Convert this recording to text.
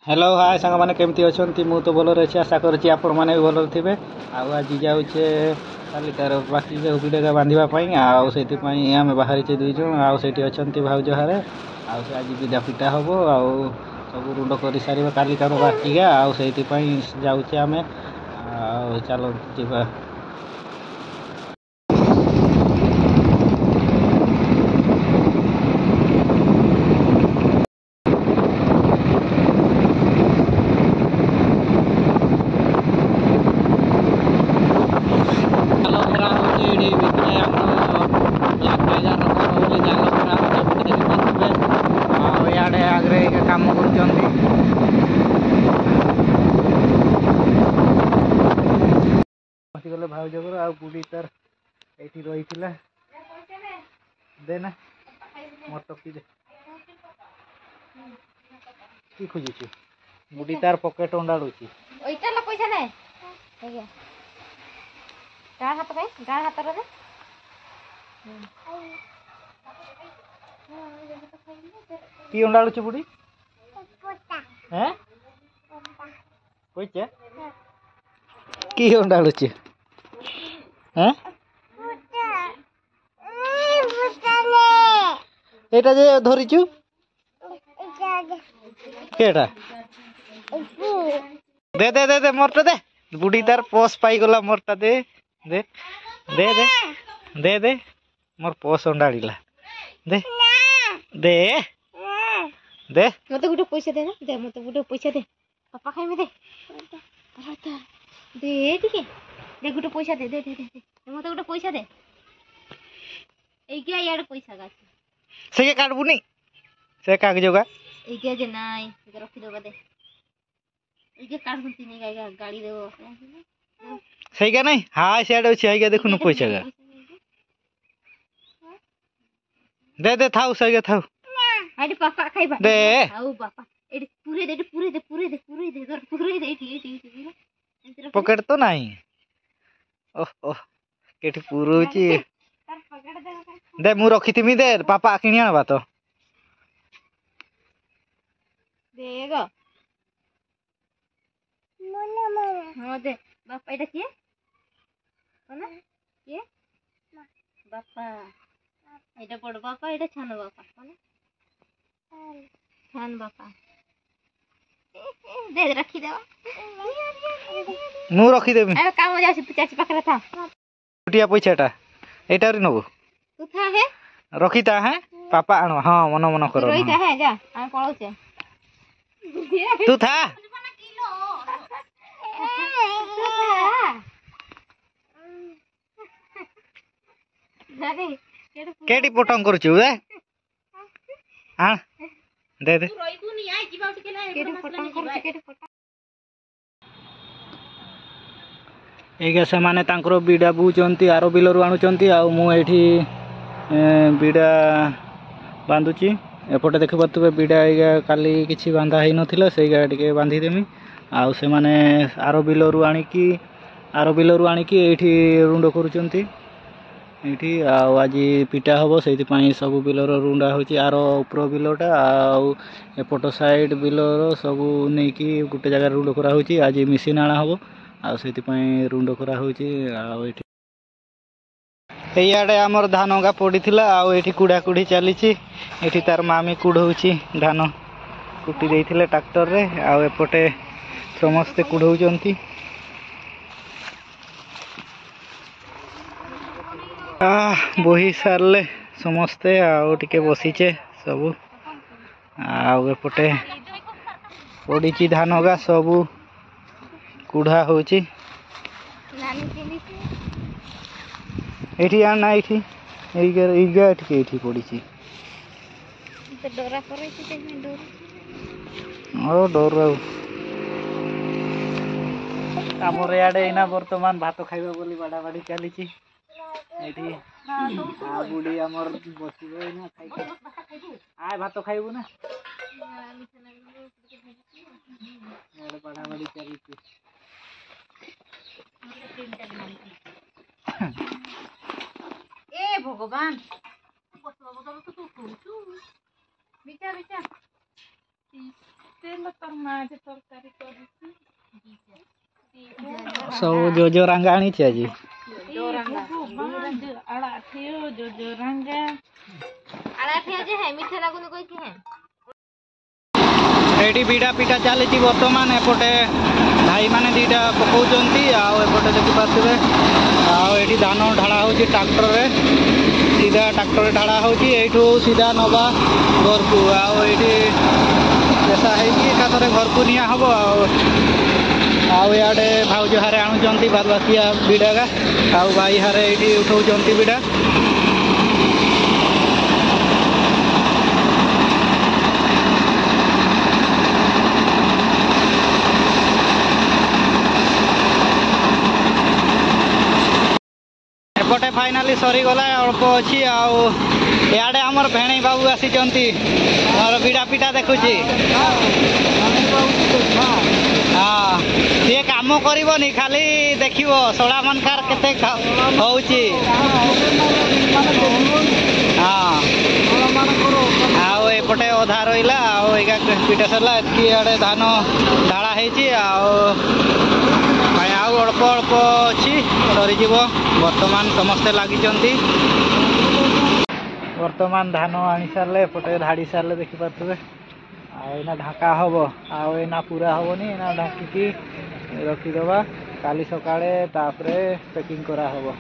Hello hi सांग मैंने केमती अच्छा मु तो भल अच्छी आशा करुँच आपण मैंने भी भल थे। आज जाऊे कालिकार बाकी भिडा बांधापी आम बाहरी दुईज आठ अच्छा भाउज हारे आज विदा पिटा हम सब रुंड कर सारे कालिकार बाकिका जाऊे आम चलो जा काम कर भाउज बुढ़ी तार ये रही देना मोर टपी दे कि खोजुची बुढ़ी तार पकेट अंडाड़ुची पैसा ना डाण हाथ पे डाण हाथ रे कि अंडाड़ुची बुढ़ी हैं पैसा कि अंडाड़ुची हैं एटा जे धरिचु केटा दे दे दे दे मोरटा दे बुढ़ी तार पोस पाई गला मोरटा दे दे दे दे दे दे मोर पोस अंडाड़ीला दे दे दे मते गुटे पैसा दे ना दे मते गुटे पैसा दे पापा खाइमे दे दे ठीक दे गुटे पैसा दे दे दे दे मते गुटे पैसा दे ए क्या यार पैसा गाछ से के काटबुनी से कागज होगा ए क्या जे नाइ ए रखी दो दे ए के काट बुती नहीं गाड़ी देबो सही का नहीं हां से आडो छै आइगा देखुन पैसा गा दे दे थाउ सही का थाउ आडी पापा खाइबा दे आउ पापा एडी पूरे दे पूरे दे पूरे दे पूरे दे पूरे दे एटी पकड़ तो नहीं ओह ओह केठी पुरोची दे मु रखी थिमी दे पापा किनी आनबा तो देगा हां दे बापा एटा किए कोना किए बापा एटा बड़ बापा एटा छान बापा कोना छान बापा दे रखी दे मु रखी देबी अरे काम जासी चाची पाखरे था छुटिया पैसाटा एटा रे नबो तू था है रखीता है पापा आनो हां मन मन करो रोईता है जा आ पळौचे तू था केटी पटंग करछु बे हां दे दे तू रोइबु नी आइ जीवा उठ केला केटी पटंग करछु केटी पटंग एगा से माने तांकर बीड़ा बुचंती आरो बिलरु आणुचंती आ मु एठी बीड़ा बांधुची एपटे देख पातबे बीड़ा एगा काली किछि बांधा हेइ नथिला सेगा टिके बांधी देमी आ से माने आरो बिलरु आणी की एठी रुंड करूचंती एठी आ आज पिटा हबो सेति पई सब बिलर रुंडा होची आरो ऊपर बिलटा आ एपट साइड बिलर सब नै की गुटे जगह रुंड करा होची आज मशीन आना हबो आ सेति पई रुंड करा होची आ एठी एयाडे हमर धान गा पड़ीथिला आ एठी कुड़ा कुड़ी चलीची एठी तार मामी कुढौची धान कुटी देइथिले ट्रैक्टर रे आ एपटे समस्त कुढौचंती बही सारले समस्ते आउ टिके बसीचे सब आउ एपटे पड़ीची धान गा सब कुढ़ा होची एठी आना एठी एइगा एठी पड़ीची तो डोरा करैछि ते डोर ओ डोर हमर याडे इना वर्तमान भात खाइबा बोली बाडा बाडी चलीची एठी आ बुडी हमर बसिबो ना खाइ आय भात खाइबो ना याडे बाडा बाडी चलीची ए भगवान बस बाबा तो तू मिटा मिटा ସବୁ ଯୋ ରାଙ୍ଗା ଆଣିଛି ଆଜି। ଏଇଠି ବିଡ଼ା ପିଟା ଚାଲିଛି ବର୍ତ୍ତମାନ। ଏପଟେ ଭାଇମାନେ ଦୁଇଟା ପକାଉଛନ୍ତି ଆଉ ଏପଟେ ଦେଖିପାରୁଥିବେ। ଆଉ ଏଠି ଧାନ ଢଳା ହେଉଛି ଟ୍ରାକ୍ଟରରେ, ସିଧା ଟ୍ରାକ୍ଟରରେ ଢଳା ହେଉଛି। ଏଇଠୁ ସିଧା ନେବା ଘରକୁ, ଆଉ ଏଇଠି ପେସା ହେଇକି ଏକାଥରେ ଘରକୁ ନିଆ ହେବ। ଆଉ ଇଆଡ଼େ ଭାଉଜ ହାରେ ଆଣୁଛନ୍ତି ବାଦବାକିଆ ବିଡ଼ାଗା, ଆଉ ଭାଇ ହାରେ ଏଇଠି ଉଠଉଛନ୍ତି ବିଡ଼ା। एपटे फाइनाली सरीगला अल्प अच्छी आड़े आमर भेणी बाबू आसीचंती और बिड़ा पिटा देखुची। हाँ सी काम करनी खाली देखियो सोड़ा मनकार केते होउची। हाँ आओ एपटे अधा रहा आगा पिटा सरला एतकी आड़े धान ढाला होती अल्प अल्प अच्छी सरीज। बर्तमान समस्ते लगी बर्तमान धान आनी सारे एपटे धाड़ी सारे देखिपे। आईना ढाका हम आईना पूरा हेनी ना ढाकिकी रखीदबा काली सकाळे तापरे पैकिंग करा हबो।